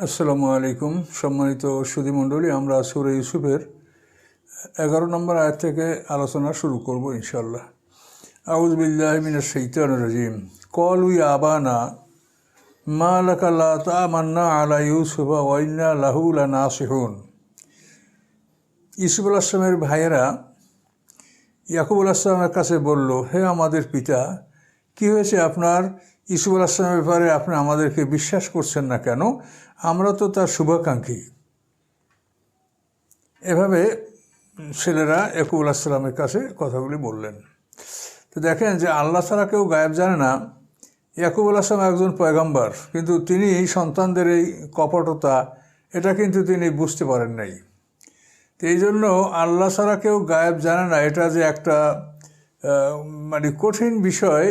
আসসালামু আলাইকুম। সম্মানিত সুধীমণ্ডলী, আমরা সূরা ইউসুফের 11 নম্বর আয়াত থেকে আলোচনা শুরু করব ইনশাআল্লাহ। আউযু বিল্লাহি মিনাশ শাইতানির রাজিম। ক্বালু ইয়া আবানা মা লাকা লা তা'মান্না আলা ইউসুফা ওয়া ইন্না লাহু লানাসিহুন। ইউসুফ আলাইহিস সালামের ভাইয়েরা ইয়াকুব আলাইহিস সালামের কাছে বলল, হে আমাদের পিতা, কি হয়েছে আপনার? ইউসুফ আলাইহিস সালামের ব্যাপারে আপনি আমাদেরকে বিশ্বাস করছেন না কেন? আমরা তো তার শুভাকাঙ্ক্ষী। এভাবে ছেলেরা ইয়াকুব আলাইহিস সালামের কাছে কথাগুলি বললেন। তো দেখেন যে আল্লাহ ছাড়া কেউ গায়েব জানে না। ইয়াকুব আলাইহিস সালাম একজন পয়গম্বর, কিন্তু তিনি এই সন্তানদের এই কপটতা এটা কিন্তু তিনি বুঝতে পারেন নাই। তো এই জন্য আল্লাহ ছাড়া কেউ গায়েব জানে না, এটা যে একটা মানে কঠিন বিষয়,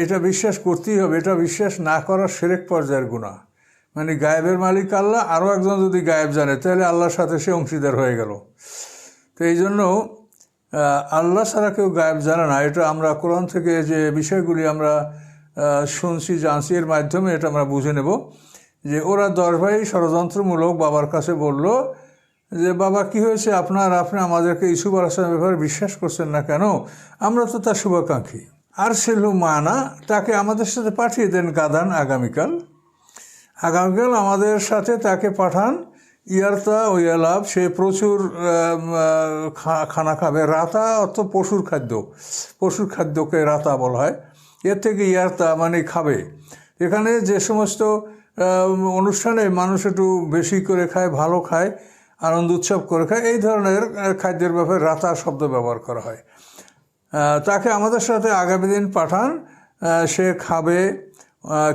এটা বিশ্বাস করতেই হবে। এটা বিশ্বাস না করার শিরক পর্যায়ের গুনাহ। মানে গায়েবের মালিক আল্লাহ, আরও একজন যদি গায়েব জানে তাহলে আল্লাহর সাথে সে অংশীদার হয়ে গেল। তো এই জন্য আল্লাহ ছাড়া কেউ গায়েব জানে না। এটা আমরা কোরআন থেকে যে বিষয়গুলি আমরা শুনছি জানছি, এর মাধ্যমে এটা আমরা বুঝে নেব যে ওরা 10 ভাই ষড়যন্ত্রমূলক বাবার কাছে বলল যে, বাবা কি হয়েছে আপনার? আপনি আমাদেরকে ইউসুফ আলাইহিস সালামের ব্যাপারে বিশ্বাস করছেন না কেন? আমরা তো তার শুভাকাঙ্ক্ষী। আর সেলু মানা, তাকে আমাদের সাথে পাঠিয়ে দেন গাদান, আগামীকাল আমাদের সাথে তাকে পাঠান। ইয়ারতা ও ইয়ালাভ, সে প্রচুর খানা খাবে। রাতা অর্থ পশুর খাদ্যকে রাতা বলা হয়। এর থেকে ইয়ারতা মানে খাবে। এখানে যে সমস্ত অনুষ্ঠানে মানুষ একটু বেশি করে খায়, ভালো খায়, আনন্দ উৎসব করে খায়, এই ধরনের খাদ্যের ব্যাপারে রাতা শব্দ ব্যবহার করা হয়। তাকে আমাদের সাথে আগামী দিন পাঠান, সে খাবে,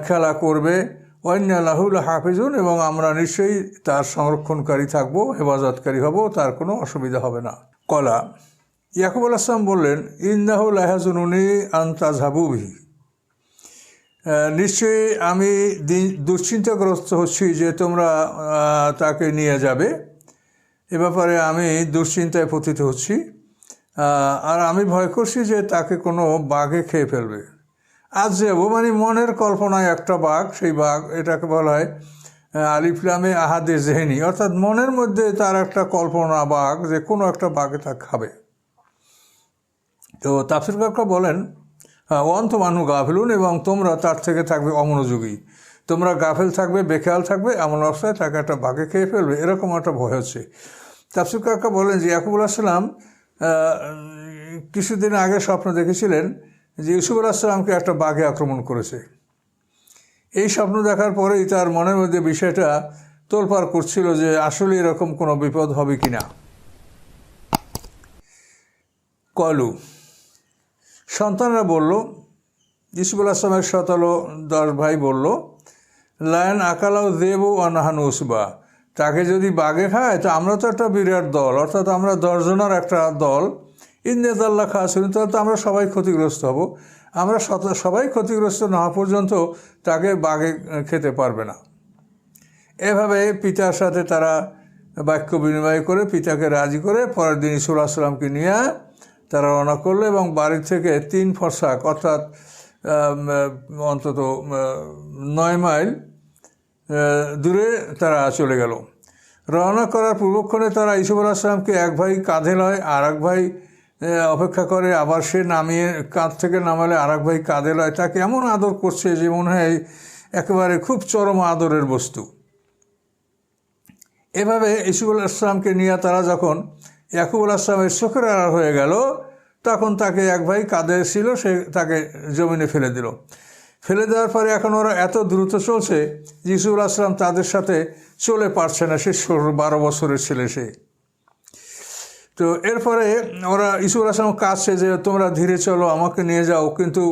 খেলা করবে। ওয়াইন্না লাহু লাহাফিজুন, এবং আমরা নিশ্চয়ই তার সংরক্ষণকারী থাকবো, হেফাজতকারী হব, তার কোনো অসুবিধা হবে না। কলা ইয়াকুব আলাইহিস সালাম বললেন, ইন্নাহু লায়াহজুনুনি আন তাযহাবু বিহি, নিশ্চয়ই আমি দুশ্চিন্তাগ্রস্ত হচ্ছি যে তোমরা তাকে নিয়ে যাবে। এ ব্যাপারে আমি দুশ্চিন্তায় পতিত হচ্ছি, আর আমি ভয় করছি যে তাকে কোনো বাঘে খেয়ে ফেলবে। আজ যাবো মানে মনের কল্পনায় একটা বাঘ, সেই বাঘ এটাকে বলা হয় আলিফলামে আহাদে জেহেনি, অর্থাৎ মনের মধ্যে তার একটা কল্পনা বাঘ, যে কোনো একটা বাঘে তা খাবে। তো তাফসীর কাকা বলেন, অন্ত মানু গাফিলুন, এবং তোমরা তার থেকে থাকবে অমনোযোগী। তোমরা গাফেল থাকবে, বেখেয়াল থাকবে, এমন অবস্থায় তাকে একটা বাঘে খেয়ে ফেলবে, এরকম একটা ভয় হচ্ছে। তাফসীর কাকা বলেন যে ইয়াকুব আলাইহিস সালাম কিছুদিন আগে স্বপ্ন দেখেছিলেন যে ইউসুফ আলাইহিস সালামকে একটা বাঘে আক্রমণ করেছে। এই স্বপ্ন দেখার পরেই তার মনের মধ্যে বিষয়টা তোলপাড় করছিল যে আসলে এরকম কোনো বিপদ হবে কি না। কলু, সন্তানরা বলল, ইউসুফ আলাইহিস সালামের 10 ভাই বলল, লায়ন আকালাও দেবু অনাহানু উসবা, তাকে যদি বাঘে খায় তো আমরা তো একটা বিরাট দল, অর্থাৎ আমরা 10 জনের একটা দল। ইন্নাল্লাহ খাসিরুন, তাহলে তো আমরা সবাই ক্ষতিগ্রস্ত হব। আমরা সবাই ক্ষতিগ্রস্ত না হওয়া পর্যন্ত তাকে বাঘে খেতে পারবে না। এভাবে পিতার সাথে তারা বাক্য বিনিময় করে পিতাকে রাজি করে পরের দিন ইউসুফ আলাইহিস সালামকে নিয়ে তারা রওনা করলো, এবং বাড়ির থেকে 3 ফরসাখ অর্থাৎ অন্তত 9 মাইল দূরে তারা চলে গেল। রওনা করার পূর্বক্ষণে তারা ইউসুফ আলাইহিস সালামকে এক ভাই কাঁধে লয়, আর এক ভাই অপেক্ষা করে, আবার সে নামিয়ে কাঁধ থেকে নামালে আর এক ভাই কাঁধে লয়। তাকে এমন আদর করছে যে মনে হয় একেবারে খুব চরম আদরের বস্তু। এভাবে ইউসুফ আলাইহিস সালামকে নিয়ে তারা যখন ইয়াকুব আলাইহিস সালামের চোখের আড়াল হয়ে গেল, তখন তাকে এক ভাই কাঁধে ছিল, সে তাকে জমিনে ফেলে দিল। ফেলে দেওয়ার পরে এখন ওরা এত দ্রুত চলছে যে ইউসুফ আলাইহিস সালাম তাদের সাথে চলে পারছে না। সে 12 বছরের ছেলে সে। তো এরপরে ওরা ইউসুফ আলাইহিস সালাম কাঁদছে যে তোমরা ধীরে চলো, আমাকে নিয়ে যাও। কিন্তু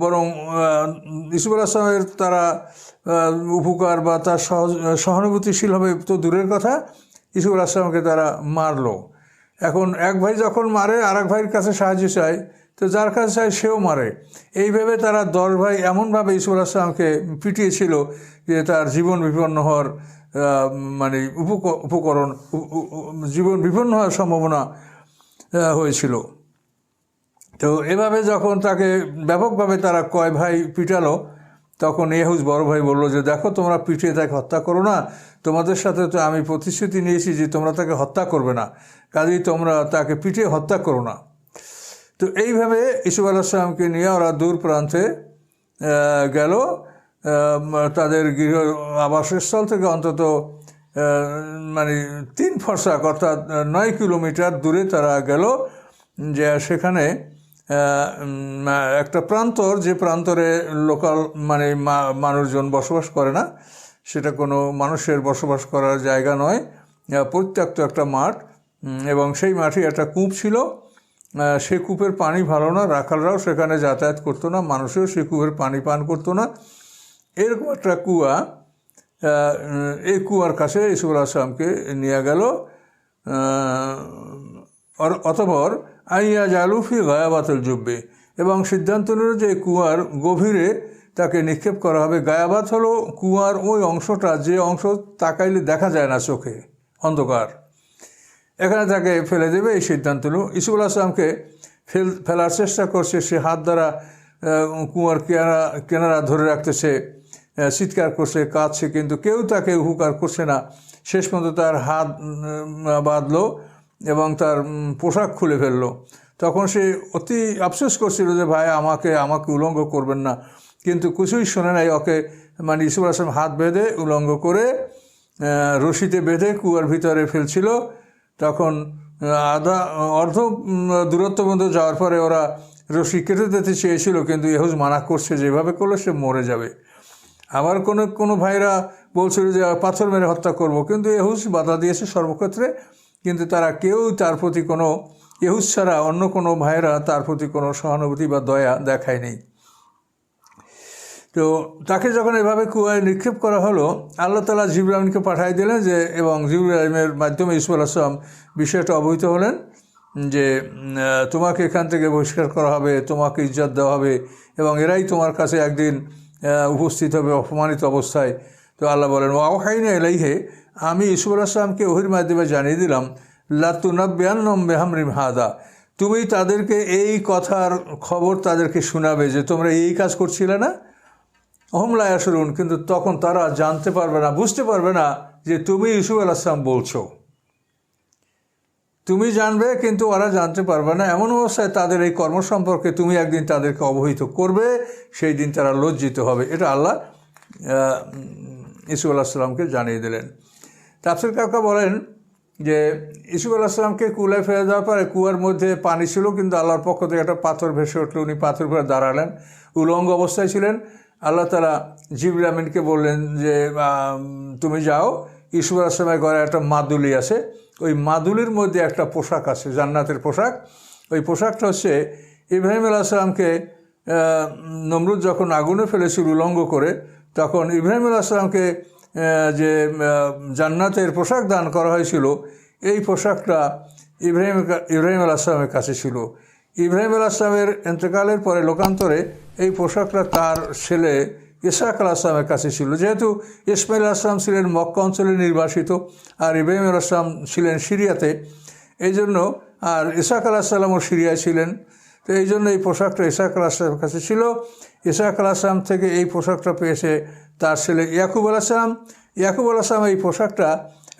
বরং ইউসুফ আলাইহিস সালামের তারা উপকার বা তার সহানুভূতিশীল হবে তো দূরের কথা, ইউসুফ আলাইহিস সালামকে তারা মারলো। এখন এক ভাই যখন মারে আর এক ভাইয়ের কাছে সাহায্য চায়, তো যার কাছে চায় সেও মারে। এইভাবে তারা 10 ভাই এমনভাবে ইউসুফ আলাইহিস সালামকে পিটিয়েছিল যে তার জীবন বিপন্ন হওয়ার মানে জীবন বিপন্ন হওয়ার সম্ভাবনা হয়েছিল। তো এভাবে যখন তাকে ব্যাপকভাবে তারা কয় ভাই পিটালো, তখন ইয়েহুজ বড় ভাই বলল যে দেখো তোমরা পিটিয়ে তাকে হত্যা করো না, তোমাদের সাথে তো আমি প্রতিশ্রুতি নিয়েছি যে তোমরা তাকে হত্যা করবে না, কাজেই তোমরা তাকে পিটিয়ে হত্যা করো না। তো এইভাবে ইসুফ আলাইহিসসালামকে নিয়ে ওরা দূর প্রান্তে গেল। তাদের গৃহ আবাসস্থল থেকে অন্তত মানে 3 ফরসাখ অর্থাৎ 9 কিলোমিটার দূরে তারা গেল, যে সেখানে একটা প্রান্তর, যে প্রান্তরে লোকাল মানে মানুষজন বসবাস করে না, সেটা কোনো মানুষের বসবাস করার জায়গা নয়, পরিত্যক্ত একটা মাঠ, এবং সেই মাঠে একটা কূপ ছিল। সেই কূপের পানি ভালো না, রাখালরাও সেখানে যাতায়াত করতো না, মানুষেও সেই কূপের পানি পান করতো না। এরকম একটা কুয়া, এই কুয়ার কাছে ইসুফ আলাইহিসসালামকে নিয়ে গেল। অতঃপর আইয়া জালুফি গায়াবাতুল জুব্বে, এবং সিদ্ধান্ত নিল যে কুয়ার গভীরে তাকে নিক্ষেপ করা হবে। গায়াবাত হলো কুয়ার ওই অংশটা যে অংশ তাকাইলে দেখা যায় না চোখে, অন্ধকার, এখানে তাকে ফেলে দেবে, এই সিদ্ধান্ত নিল। ইসুফ আলাইহিসসালামকে ফেলার চেষ্টা করছে, সে হাত দ্বারা কুয়ার কিনারা ধরে রাখতেছে, চিৎকার করছে, কাঁদছে, কিন্তু কেউ তাকে উপকার করছে না। শেষ পর্যন্ত তার হাত বাঁধলো এবং তার পোশাক খুলে ফেললো। তখন সে অতি আফসোস করছিল যে ভাই আমাকে উলঙ্গ করবেন না, কিন্তু কিছুই শোনে নাই। ওকে মানে ইসুফ আলাইহিসসালাম হাত বেঁধে উলঙ্গ করে রশিতে বেঁধে কুয়ার ভিতরে ফেলছিল। তখন অর্ধ দূরত্ব পর্যন্ত যাওয়ার পরে ওরা রশি কেটে দিতে চেয়েছিল, কিন্তু ইহুজ মানা করছে, যেভাবে করলে সে মরে যাবে। আবার কোনো ভাইরা বলছিল যে পাথর মেরে হত্যা করব, কিন্তু ইহুজ বাধা দিয়েছে সর্বক্ষেত্রে। কিন্তু তারা কেউ তার প্রতি কোনো, ইহুজ ছাড়া অন্য কোনো ভাইরা তার প্রতি কোনো সহানুভূতি বা দয়া দেখায়নি। তো তাকে যখন এভাবে কুয়ায় নিক্ষেপ করা হলো, আল্লাহ তাআলা জিবরাইল আমিনকে পাঠিয়ে দিলেন, যে এবং জিবরাইল আমিনের মাধ্যমে ইসুফ আলাইহিস সালাম বিষয়টা অবহিত হলেন যে তোমাকে এখান থেকে বহিষ্কার করা হবে, তোমাকে ইজ্জত দেওয়া হবে, এবং এরাই তোমার কাছে একদিন উপস্থিত হবে অপমানিত অবস্থায়। তো আল্লাহ বলেন, ওয়াওহাইনা ইলাইহি, আমি ইসুফ আলাইহিস সালামকে ওহীর মাধ্যমে জানিয়ে দিলাম, লাতুনাব্বিয়ান্নাহুম বিআমরিহিম হাদা, তুমি তাদেরকে এই কথার খবর তাদেরকে শোনাবে যে তোমরা এই কাজ করছিলে না। হুম লা ইয়াশউরুন, কিন্তু তখন তারা জানতে পারবে না, বুঝতে পারবে না যে তুমি ইসুফ আলাইহিস সালাম বলছো। তুমি জানবে কিন্তু ওরা জানতে পারবে না। এমন অবস্থায় তাদের এই কর্ম সম্পর্কে তুমি একদিন তাদেরকে অবহিত করবে, সেই দিন তারা লজ্জিত হবে। এটা আল্লাহ ইসুফ আলাইহিস সালামকে জানিয়ে দিলেন। তাফসীর কাকা বলেন যে ইসুফ আলাইহিস সালামকে কুয়ায় ফেলে দেওয়ার পরে কুয়ার মধ্যে পানি ছিল, কিন্তু আল্লাহর পক্ষ থেকে একটা পাথর ভেসে উঠল। উনি পাথর উপরে দাঁড়ালেন, উলঙ্গ অবস্থায় ছিলেন। আল্লাহ তাআলা জিবরাইল আমিনকে বললেন যে তুমি যাও, ইসুফ আলাইহিস সালামের ঘরে একটা মাদুলি আছে, ওই মাদুলির মধ্যে একটা পোশাক আছে, জান্নাতের পোশাক। ওই পোশাকটা হচ্ছে ইব্রাহিম আলাইহিস সালামকে নমরুদ যখন আগুনে ফেলেছিল উলঙ্গ করে, তখন ইব্রাহিম আলাইহিস সালামকে যে জান্নাতের পোশাক দান করা হয়েছিল, এই পোশাকটা ইব্রাহিম আলাইহিস সালামের কাছে ছিল। ইব্রাহিম আলাইহিস সালামের ইন্তেকালের পরে লোকান্তরে এই পোশাকটা তার ছেলে ইসহাক আলাইহিস সালামের কাছে ছিল। যেহেতু ইসমাইল আলাইহিস সালাম ছিলেন মক্কা অঞ্চলে নির্বাসিত, আর ইব্রাহিম আলাইহিস সালাম ছিলেন সিরিয়াতে, এই জন্য, আর ইসহাক আলাইহিস সালামও সিরিয়ায় ছিলেন। তো এই জন্য এই পোশাকটা ইসহাক আলাইহিস সালামের কাছে ছিল। ইসহাক আলাইহিস সালাম থেকে এই পোশাকটা পেয়েছে তার ছেলে ইয়াকুব আলাইহিস সালাম। ইয়াকুব আলাইহিস সালাম এই পোশাকটা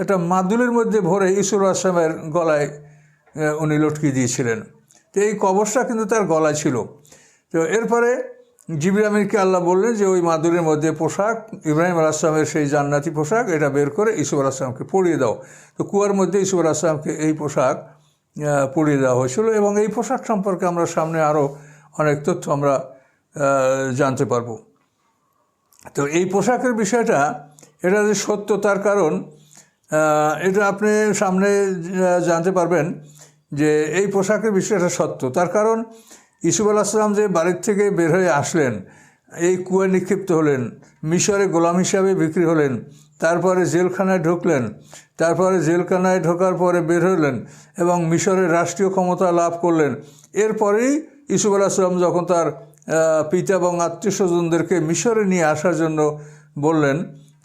একটা মাদুলির মধ্যে ভরে ইসুফ আলাইহিস সালামের গলায় উনি লটকিয়ে দিয়েছিলেন। তো এই কবচটা কিন্তু তার গলায় ছিল। তো এরপরে জিবরাইল আমিনকে আল্লাহ বললেন যে ওই মাদুরের মধ্যে পোশাক, ইব্রাহিম আলাইহিস সালামের সেই জান্নাতি পোশাক, এটা বের করে ইসুফ আলাইহিস সালামকে পরিয়ে দাও। তো কুয়ার মধ্যে ইসুফ আলাইহিস সালামকে এই পোশাক পরিয়ে দেওয়া হয়েছিল, এবং এই পোশাক সম্পর্কে আমরা সামনে আরও অনেক তথ্য আমরা জানতে পারবো। তো এই পোশাকের বিষয়টা, এটা যে সত্য, তার কারণ এটা আপনি সামনে জানতে পারবেন যে এই পোশাকের বিষয়টা সত্য। তার কারণ ইসুফ আলাইহিস সালাম যে বাড়ির থেকে বের হয়ে আসলেন, এই কুয়ায় নিক্ষিপ্ত হলেন, মিশরে গোলাম হিসাবে বিক্রি হলেন, তারপরে জেলখানায় ঢুকলেন, তারপরে জেলখানায় ঢোকার পরে বের হলেন এবং মিশরের রাষ্ট্রীয় ক্ষমতা লাভ করলেন। এরপরেই ইসুফ আলাইহিস সালাম যখন তার পিতা এবং আত্মীয় স্বজনদেরকে মিশরে নিয়ে আসার জন্য বললেন,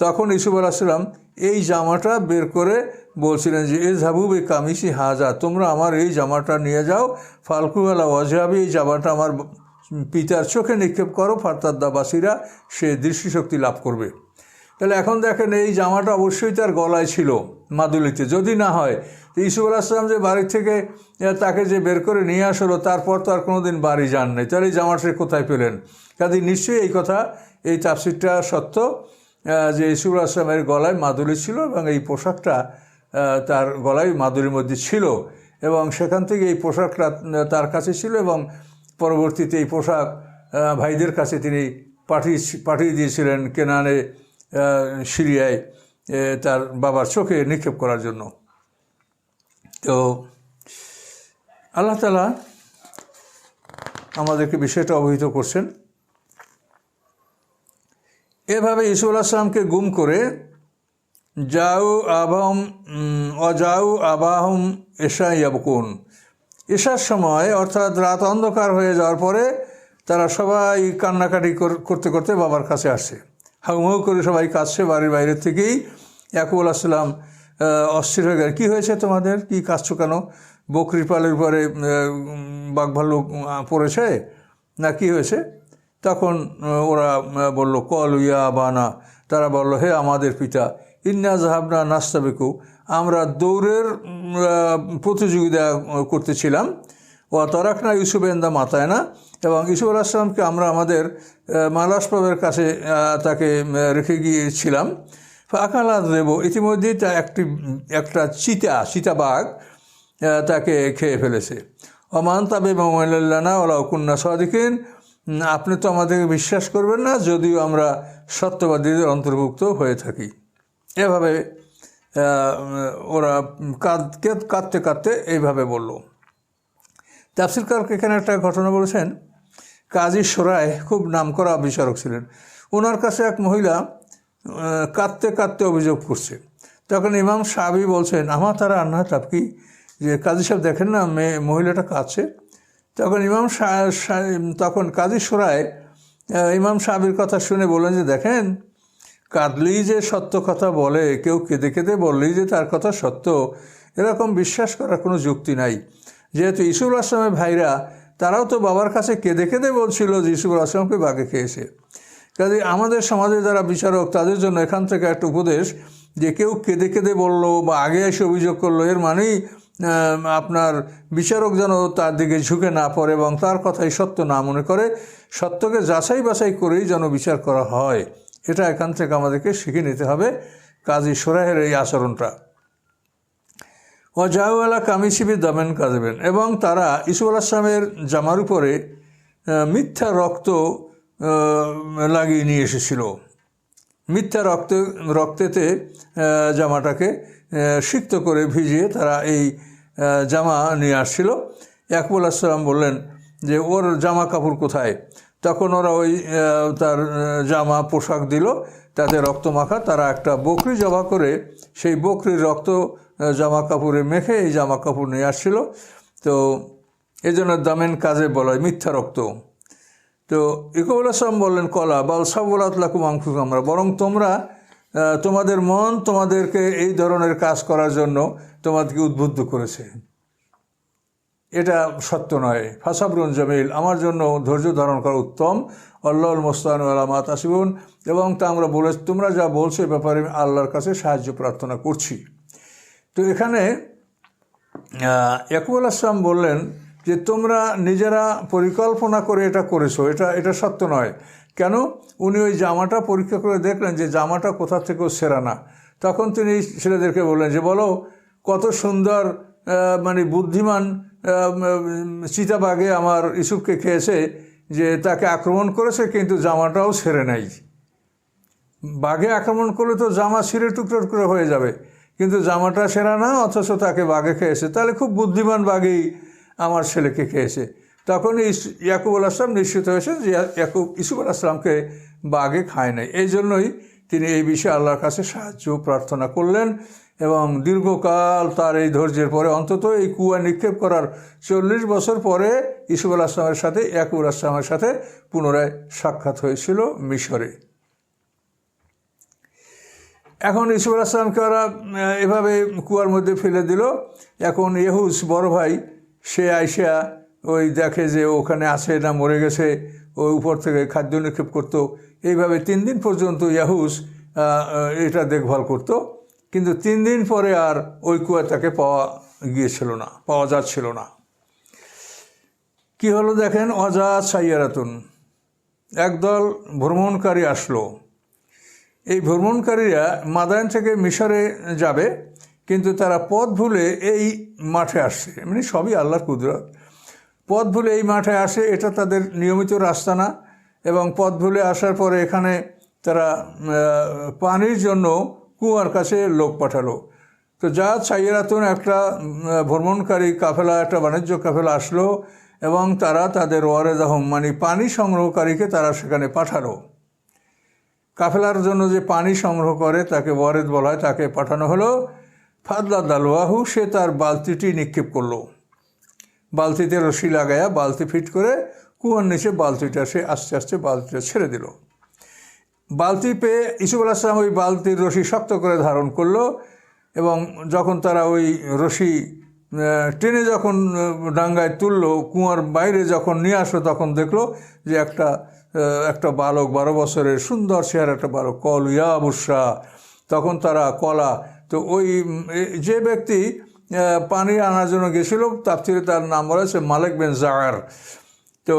তখন ইসুফ আলাইহিস সালাম এই জামাটা বের করে বলছিলেন যে ইযহাবু বিকামিসি হাজা, তোমরা আমার এই জামাটা নিয়ে যাও, ফালকুহু আলা ওয়াজহাবি, এই জামাটা আমার পিতার চোখে নিক্ষেপ করো ফারতাদ্দা বাসিরা, সে দৃষ্টিশক্তি লাভ করবে। তাহলে এখন দেখেন এই জামাটা অবশ্যই তার গলায় ছিল মাদুলিতে, যদি না হয় তো ইউসুফ আলাইহিস সালাম যে বাড়ি থেকে তাকে যে বের করে নিয়ে আসলো তারপর তো আর কোনোদিন বাড়ি যান নাই, তাহলে এই জামাটা সে কোথায় পেলেন? কাজে নিশ্চয়ই এই কথা, এই তাফসীরটা সত্য যে ইউসুফ আলাইহিস সালামের গলায় মাদুলি ছিল এবং এই পোশাকটা তার গলায় মাদুলির মধ্যে ছিল এবং সেখান থেকে এই পোশাকটা তার কাছে ছিল এবং পরবর্তীতে এই পোশাক ভাইদের কাছে তিনি পাঠিয়ে দিয়েছিলেন কেনানে, সিরিয়ায়, তার বাবার চোখে নিক্ষেপ করার জন্য। তো আল্লাহ তাআলা আমাদেরকে বিষয়টা অবহিত করছেন। এভাবে ইউসুফ আলাইহিস সালামকে গুম করে যাও আবাহম এশা ইয়াবকুন, এশার সময় অর্থাৎ রাত অন্ধকার হয়ে যাওয়ার পরে তারা সবাই কান্নাকাটি করতে করতে বাবার কাছে আসে, হাউমাউ করে সবাই কাঁদছে বাড়ির বাইরের থেকেই। ইয়াকুব আলাইহিস সালাম অস্থির হয়ে গেলেন, কী হয়েছে তোমাদের, কি কাঁদছো কেন? বকরির পালের উপরে বাঘ ভাল্লুক পড়েছে না কি হয়েছে? তখন ওরা বলল কল ইয়া আবানা, তারা বলল হে আমাদের পিতা, ইন্না জাহাবনা নাস্তাবিকু, আমরা দৌড়ের প্রতিযোগিতা করতেছিলাম, ও তারাকনা ইউসুফ এন্দা মাতায় না, এবং ইউসুফ আলাইহিস সালামকে আমরা আমাদের মালাসপাবের কাছে তাকে রেখে গিয়েছিলাম। আকালা দেব, ইতিমধ্যেই তা একটা চিতাবাঘ তাকে খেয়ে ফেলেছে। অমান তাবে মোহাম্মদানা ওলা কুন্না সাদিকিন, আপনি তো আমাদেরকে বিশ্বাস করবেন না যদিও আমরা সত্যবাদীদের অন্তর্ভুক্ত হয়ে থাকি। এভাবে ওরা কাঁদতে কাঁদতে এইভাবে বলল। তাফসীরকার এখানে একটা ঘটনা বলেছেন, কাজী সোরায় খুব নামকরা বিচারক ছিলেন, ওনার কাছে এক মহিলা কাঁদতে কাঁদতে অভিযোগ করছে। তখন ইমাম সাহাবী বলছেন, আমার তারা আন্না তাবকি, যে কাজী সাহেব দেখেন না মহিলাটা কাঁদছে। তখন কাজী সোরায় ইমাম সাহাবীর কথা শুনে বললেন যে দেখেন, কাঁদলেই যে সত্য কথা বলে, কেউ কেঁদে কেঁদে বললেই যে তার কথা সত্য, এরকম বিশ্বাস করার কোনো যুক্তি নাই। যেহেতু ইউসুফ আলাইহিস সালামের ভাইরা তারাও তো বাবার কাছে কেঁদে কেঁদে বলছিল যে ইউসুফ আলাইহিস সালামকে বাঘে খেয়েছে। কাজে আমাদের সমাজে যারা বিচারক তাদের জন্য এখান থেকে একটা উপদেশ, যে কেউ কেঁদে কেঁদে বললো বা আগে এসে অভিযোগ করলো, এর মানেই আপনার বিচারক যেন তার দিকে ঝুঁকে না পড়ে এবং তার কথাই সত্য না মনে করে, সত্যকে যাচাই বাছাই করেই যেন বিচার করা হয়। এটা এখান থেকে আমাদেরকে শিখে নিতে হবে কাজী সোরাহের এই আচরণটা। ও জাওয়ালা কামিসিবি দামেন কাজবেন, এবং তারা ইউসুফ আলাইহিস সালামের জামার উপরে মিথ্যা রক্ত লাগিয়ে নিয়ে এসেছিল। মিথ্যা রক্তেতে জামাটাকে সিক্ত করে ভিজিয়ে তারা এই জামা নিয়ে আসছিল। ইয়াকুব আলাইহিস সালাম বললেন যে ওর জামা কাপড় কোথায়? তখন ওরা ওই তার জামা পোশাক দিল, তাতে রক্ত মাখা। তারা একটা বকরি জবাই করে সেই বকরির রক্ত জামা কাপড়ে মেখে এই জামা কাপড় নিয়ে আসছিল। তো এই জন্য দামেন কাজে বলা হয় মিথ্যা রক্ত। তো ইয়াকুব আলাইহিস সালাম বললেন কলা বাল সাবুলাত লাকুম আনফুসুকুম, বরং তোমাদের মন তোমাদেরকে এই ধরনের কাজ করার জন্য তোমাদেরকে উদ্বুদ্ধ করেছে, এটা সত্য নয়। ফাসাবরুন জামিল, আমার জন্য ধৈর্য ধারণ করা উত্তম। আল্লাহুল মুস্তাআনু আলা মা তাসিফুন, এবং তা আমরা তোমরা যা বলছো এ ব্যাপারে আমি আল্লাহর কাছে সাহায্য প্রার্থনা করছি। তো এখানে ইয়াকুব আলাইহিস সালাম বললেন যে তোমরা নিজেরা পরিকল্পনা করে এটা করেছো, এটা সত্য নয়। কেন? উনি ওই জামাটা পরীক্ষা করে দেখলেন যে জামাটা কোথা থেকেও সেরা না। তখন তিনি ছেলেদেরকে বললেন যে বলো কত সুন্দর মানে বুদ্ধিমান চিতাবাঘে আমার ইউসুফকে খেয়েছে, যে তাকে আক্রমণ করেছে কিন্তু জামাটাও ছেড়ে নাই। বাঘে আক্রমণ করলে তো জামা ছিঁড়ে টুকরো টুকরো হয়ে যাবে, কিন্তু জামাটা সেরা না, অথচ তাকে বাঘে খেয়েছে, তাহলে খুব বুদ্ধিমান বাঘেই আমার ছেলেকে খেয়েছে। তখন ইয়াকুব আলাইহিস সালাম নিশ্চিত হয়েছে যে ইউসুফ আলাইহিস সালামকে বাঘে খায় নাই। এই জন্যই তিনি এই বিষয়ে আল্লাহর কাছে সাহায্য প্রার্থনা করলেন এবং দীর্ঘকাল তার এই ধৈর্যের পরে অন্তত এই কুয়া নিক্ষেপ করার 40 বছর পরে ইউসুফ আলাইহিস সালামের সাথে ইয়াকুব আলাইহিস সালামের সাথে পুনরায় সাক্ষাৎ হয়েছিল মিশরে। এখন ইউসুফ আলাইহিস সালামকে ওরা এভাবে কুয়ার মধ্যে ফেলে দিল। এখন ইয়েহুস বড় ভাই, সে আইসা ওই দেখে যে ওখানে আছে না মরে গেছে, ওই উপর থেকে খাদ্য নিক্ষেপ করতো। এইভাবে 3 দিন পর্যন্ত ইয়াহুস এটা দেখভাল করত। কিন্তু 3 দিন পরে আর ওই কুয়া তাকে পাওয়া যাচ্ছিল না। কি হলো দেখেন, অজাত সাইয়ারাতুন, একদল ভ্রমণকারী আসলো। এই ভ্রমণকারীরা মাদায়েন থেকে মিশরে যাবে, কিন্তু তারা পথ ভুলে এই মাঠে আসছে। মানে সবই আল্লাহর কুদরত। পথ ভুলে এই মাঠে আসে, এটা তাদের নিয়মিত রাস্তা না। এবং পথ ভুলে আসার পরে এখানে তারা পানির জন্য কুয়ার কাছে লোক পাঠালো। তো জাত সাইয়ারাতুন একটা ভ্রমণকারী কাফেলা, একটা বাণিজ্য কাফেলা আসলো এবং তারা তাদের ওয়ারেদাহম মানে পানি সংগ্রহকারীকে তারা সেখানে পাঠালো। কাফেলার জন্য যে পানি সংগ্রহ করে তাকে ওয়ারেদ বলা হয়, তাকে পাঠানো হলো। ফাদলা দালওয়াহু, সে তার বালতিটি নিক্ষেপ করলো। বালতিতে রশি লাগায়া বালতি ফিট করে কুয়ার নিচে বালতিটা সে আস্তে আস্তে বালতিটা ছেড়ে দিল। বালতি পেয়ে ইউসুফ আলাইহিস সালাম ওই বালতির রশি শক্ত করে ধারণ করলো এবং যখন তারা ওই রশি টেনে যখন ডাঙ্গায় তুললো, কুয়ার বাইরে যখন নিয়ে আসলো, তখন দেখলো যে একটা বালক, 12 বছরের সুন্দর চেহারা একটা বালক, কল ইয়া বুশরা। তখন তারা কলা, তো ওই যে ব্যক্তি পানি আনার জন্য গেছিল, তাফসীরে তার নাম বলা হয়েছে মালিক বিন জার। তো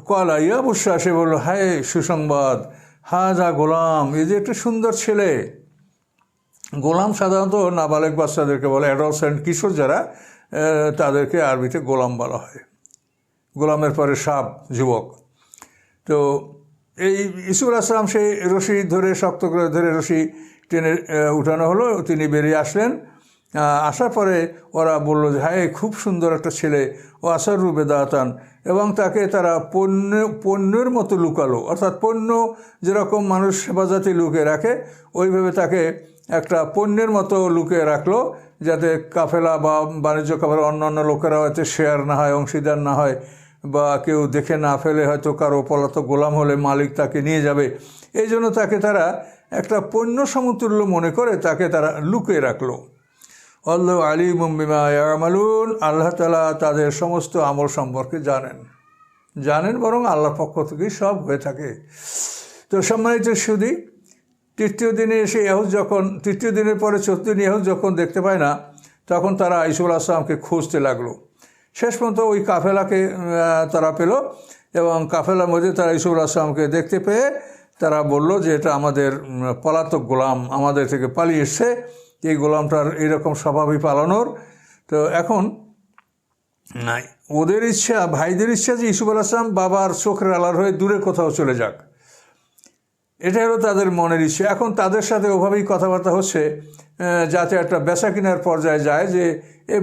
কলা ইয়া বুশরা, সে বললো, হায় সুসংবাদ, হাজা গোলাম, এই যে একটা সুন্দর ছেলে। গোলাম সাধারণত নাবালেক বাচ্চাদেরকে বলে, অ্যাডলসেন্ট, কিশোর যারা, তাদেরকে আরবিতে গোলাম বলা হয়। গোলামের পরে সাব, যুবক। তো এই ইউসুফ আলাইহিস সালাম সেই রশি ধরে, শক্ত করে ধরে রশি টেনে উঠানো হলো। তিনি বেরিয়ে আসলেন। আসার পরে ওরা বললো যে, হায় খুব সুন্দর একটা ছেলে, ও আসার রূপে দাতান, এবং তাকে তারা পণ্যের মতো লুকালো। অর্থাৎ পণ্য যেরকম মানুষ হেফাজতে লুকিয়ে রাখে, ওইভাবে তাকে একটা পণ্যের মতো লুকিয়ে রাখলো, যাতে কাফেলা বা বাণিজ্য কাফেলা অন্যান্য লোকেরা হয়তো শেয়ার না হয়, অংশীদার না হয়, বা কেউ দেখে না ফেলে, হয়তো কারো পলাতক গোলাম হলে মালিক তাকে নিয়ে যাবে। এই জন্য তাকে তারা একটা পণ্য সমতুল্য মনে করে তাকে তারা লুকিয়ে রাখলো। আল্লাহু আলিমুম বিমা ইয়ামালুন, আল্লাহ তাআলা তাদের সমস্ত আমল সম্পর্কে জানেন, বরং আল্লাহর পক্ষ থেকেই সব হয়ে থাকে। তো সম্মানিত সুধী, তৃতীয় দিনে এসে তৃতীয় দিনের পরে 4 দিন ইহুদ যখন দেখতে পায় না, তখন তারা ইউসুফ আলাইহিস সালামকে খুঁজতে লাগলো। শেষ পর্যন্ত ওই কাফেলাকে তারা পেল এবং কাফেলার মধ্যে তারা ইউসুফ আলাইহিস সালামকে দেখতে পেয়ে তারা বলল যে, এটা আমাদের পলাতক গোলাম, আমাদের থেকে পালিয়ে এসছে, এই গোলামটার এইরকম স্বভাবই পালানোর। তো এখন ওদের ইচ্ছা, ভাইদের ইচ্ছা যে ইউসুফ আলাইহিস সালাম বাবার চোখের আড়াল হয়ে দূরে কোথাও চলে যাক, এটা হলো তাদের মনের ইচ্ছে। এখন তাদের সাথে ওভাবেই কথাবার্তা হচ্ছে যাতে একটা বেচা কেনার পর্যায়ে যায়, যে এ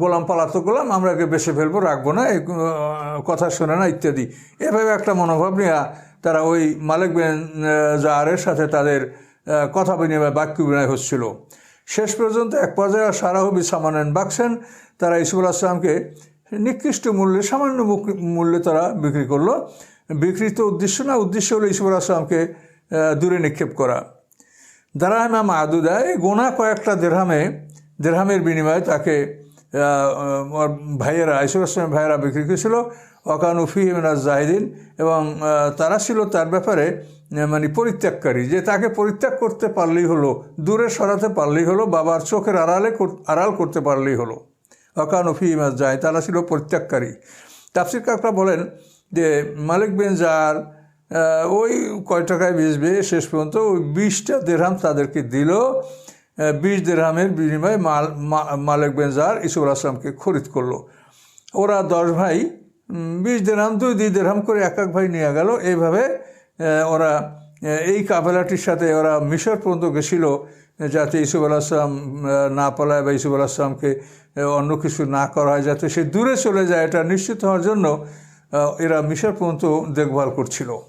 গোলাম পালাতক গোলাম, আমরা একে বেছে ফেলবো, রাখবো না, এই কথা শোনে না ইত্যাদি। এভাবে একটা মনোভাব নিয়ে তারা ওই মালিক বিন জারের সাথে তাদের কথা বিনিময়, বাক্য বিনিময় হচ্ছিল। শেষ পর্যন্ত এক পর্যায়ে সারাহু বিসামানান বাকসেন, তারা ইউসুফ আলাইহিস সালামকে নিকৃষ্ট মূল্যে, সামান্য মূল্যে তারা বিক্রি করলো। বিক্রিত উদ্দেশ্য না, উদ্দেশ্য হলো ইউসুফ আলাইহিস সালামকে দূরে নিক্ষেপ করা। দারাহিমা মাদুদা, এই গোনা কয়েকটা দেরহামের বিনিময়ে তাকে ভাইয়েরা, ইউসুফ আলাইহিস সালামের ভাইয়েরা বিক্রি করেছিল। ওয়াকানু ফীহি মিনাজ জাহিদিন, এবং তারা ছিল তার ব্যাপারে মানে পরিত্যাগকারী, যে তাকে পরিত্যাগ করতে পারলেই হলো, দূরে সরাতে পারলেই হলো, বাবার চোখের আড়াল করতে পারলেই হলো। ওয়াকানু ফীহি মিনাজ জাহিদ, তারা ছিল পরিত্যাগকারী। তাফসীরকাররা বলেন যে মালিক বিন জার ওই কয় টাকায় বেচবে, শেষ পর্যন্ত ওই 20টা দিরহাম তাদেরকে দিল। 20 দিরহামের বিনিময়ে মালিক বিন জার ইউসুফ আলাইহিস সালামকে খরিদ করলো। ওরা 10 ভাই 20 দিরহাম, 2 দিরহাম করে এক ভাই নিয়ে গেল। এইভাবে ওরা এই কাফেলাটির সাথে ওরা মিশর পর্যন্ত গেছিল, যাতে ইউসুফ আলাইহিস সালাম না পালায় বা ইউসুফ আলাইহিস সালামকে অন্য কিছু না করা হয়, যাতে সে দূরে চলে যায়, এটা নিশ্চিত হওয়ার জন্য এরা মিশর পর্যন্ত দেখভাল করছিল।